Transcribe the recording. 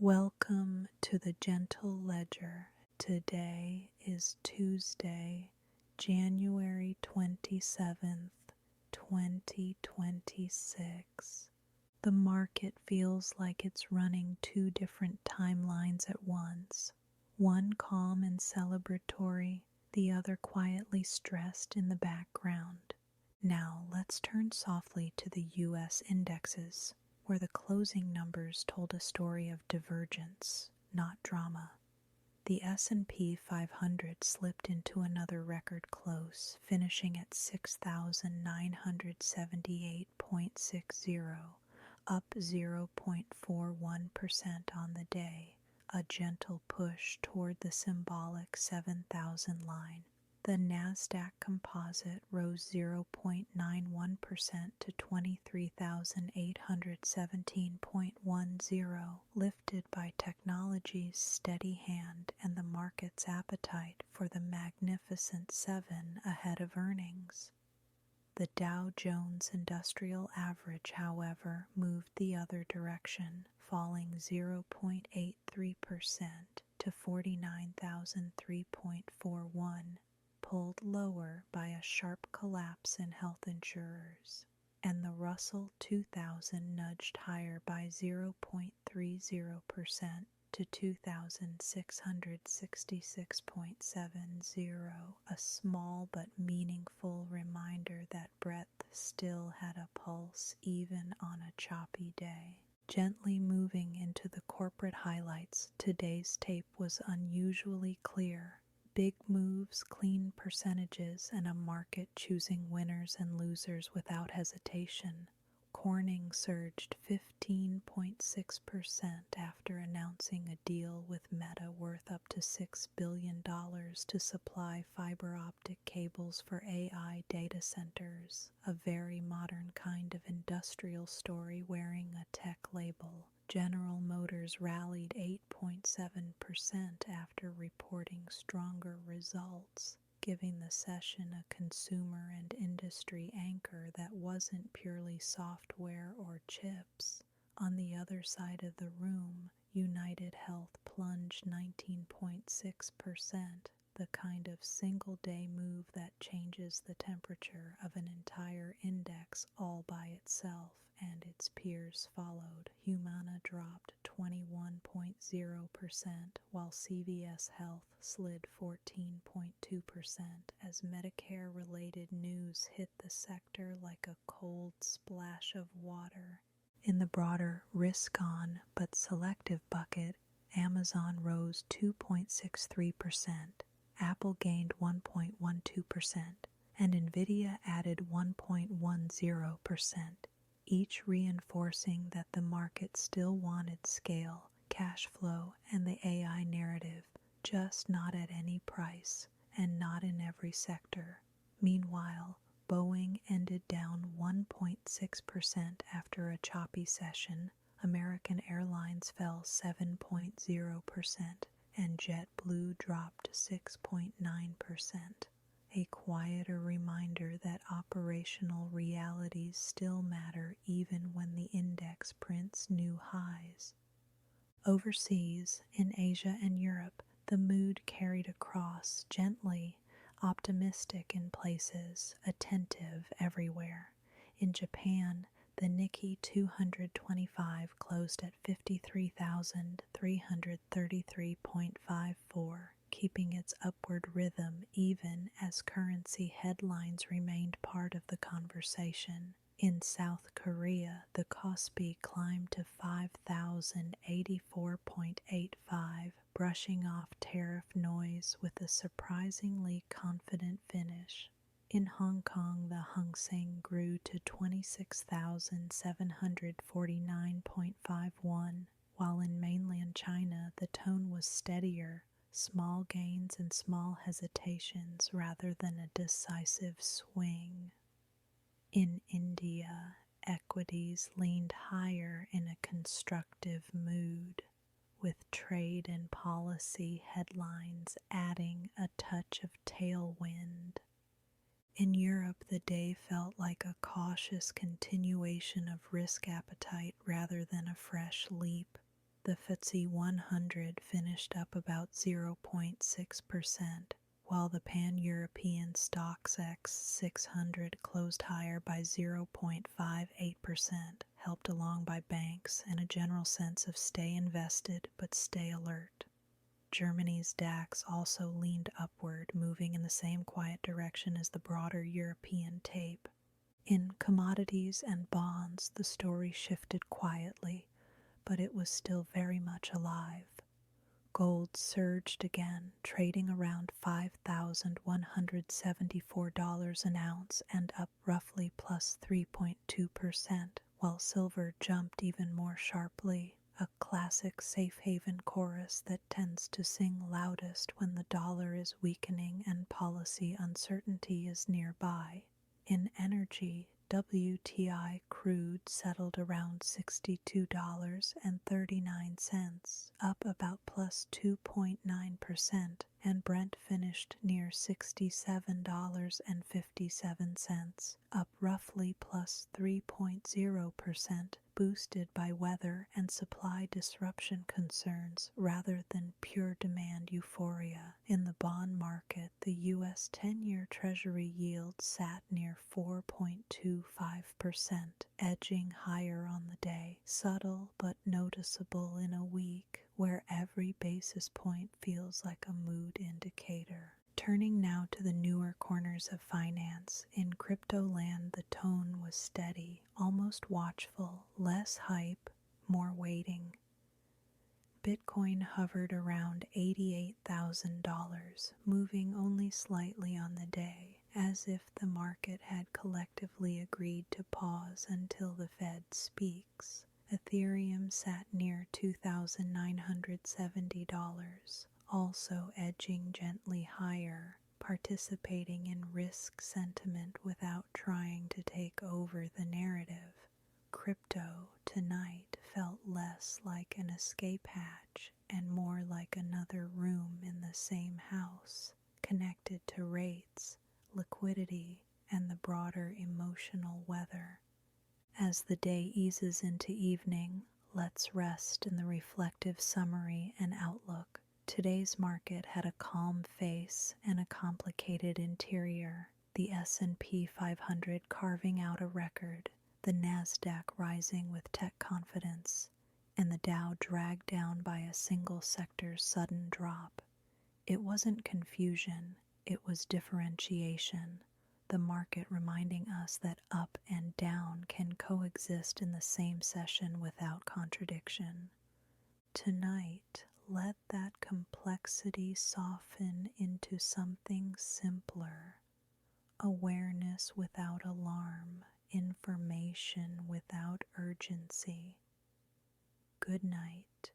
Welcome to the Gentle Ledger. Today is Tuesday, January 27th, 2026. The market feels like it's running two different timelines at once, one calm and celebratory, the other quietly stressed in the background. Now let's turn softly to the U.S. indexes, where the closing numbers told a story of divergence, not drama. The S&P 500 slipped into another record close, finishing at 6,978.60, up 0.41% on the day, a gentle push toward the symbolic 7,000 line. The Nasdaq composite rose 0.91% to 23,817.10, lifted by technology's steady hand and the market's appetite for the Magnificent Seven ahead of earnings. The Dow Jones Industrial Average, however, moved the other direction, falling 0.83% to 49,003.41. Pulled lower by a sharp collapse in health insurers, and the Russell 2000 nudged higher by 0.30% to 2,666.70, a small but meaningful reminder that breadth still had a pulse even on a choppy day. Gently moving into the corporate highlights, today's tape was unusually clear. Big moves, clean percentages, and a market choosing winners and losers without hesitation. Corning surged 15.6% after announcing a deal with Meta worth up to $6 billion to supply fiber optic cables for AI data centers, a very modern kind of industrial story wearing a tech label. General Motors rallied 8.7% after reporting stronger results, giving the session a consumer and industry anchor that wasn't purely software or chips. On the other side of the room, United Health plunged 19.6%, the kind of single-day move that changes the temperature of an entire index all by itself, and its peers followed. Humana dropped 21.0%, while CVS Health slid 14.2% as Medicare-related news hit the sector like a cold splash of water. In the broader risk-on but selective bucket, Amazon rose 2.63%, Apple gained 1.12%, and Nvidia added 1.10%. Each reinforcing that the market still wanted scale, cash flow, and the AI narrative, just not at any price, and not in every sector. Meanwhile, Boeing ended down 1.6% after a choppy session, American Airlines fell 7.0%, and JetBlue dropped 6.9%. A quieter reminder that operational realities still matter even when the index prints new highs. Overseas, in Asia and Europe, the mood carried across gently, optimistic in places, attentive everywhere. In Japan, the Nikkei 225 closed at 53,333.54. keeping its upward rhythm even as currency headlines remained part of the conversation. In South Korea, the Kospi climbed to 5,084.85, brushing off tariff noise with a surprisingly confident finish. In Hong Kong, the Hang Seng grew to 26,749.51, while in mainland China the tone was steadier, small gains and small hesitations rather than a decisive swing. In India, equities leaned higher in a constructive mood, with trade and policy headlines adding a touch of tailwind. In Europe, the day felt like a cautious continuation of risk appetite rather than a fresh leap. The FTSE 100 finished up about 0.6%, while the Pan-European StoxX 600 closed higher by 0.58%, helped along by banks and a general sense of stay invested but stay alert. Germany's DAX also leaned upward, moving in the same quiet direction as the broader European tape. In commodities and bonds, the story shifted quietly, but it was still very much alive. Gold surged again, trading around $5,174 an ounce and up roughly plus 3.2%, while silver jumped even more sharply, a classic safe haven chorus that tends to sing loudest when the dollar is weakening and policy uncertainty is nearby. In energy, WTI crude settled around $62.39, up about plus 2.9%, and Brent finished near $67.57, up roughly plus 3.0%, boosted by weather and supply disruption concerns rather than pure demand euphoria. In the bond market, the U.S. 10-year Treasury yield sat near 4.25%, edging higher on the day, subtle but noticeable in a week where every basis point feels like a mood indicator. Turning now to the newer corners of finance, in crypto land the tone was steady, almost watchful, less hype, more waiting. Bitcoin hovered around $88,000, moving only slightly on the day, as if the market had collectively agreed to pause until the Fed speaks. Ethereum sat near $2,970, also edging gently higher, participating in risk sentiment without trying to take over the narrative. Crypto tonight felt less like an escape hatch and more like another room in the same house, connected to rates, liquidity, and the broader emotional weather. As the day eases into evening, let's rest in the reflective summary and outlook. Today's market had a calm face and a complicated interior, the S&P 500 carving out a record, the Nasdaq rising with tech confidence, and the Dow dragged down by a single sector's sudden drop. It wasn't confusion, it was differentiation, the market reminding us that up and down can coexist in the same session without contradiction. Tonight, let that complexity soften into something simpler, awareness without alarm, information without urgency. Good night.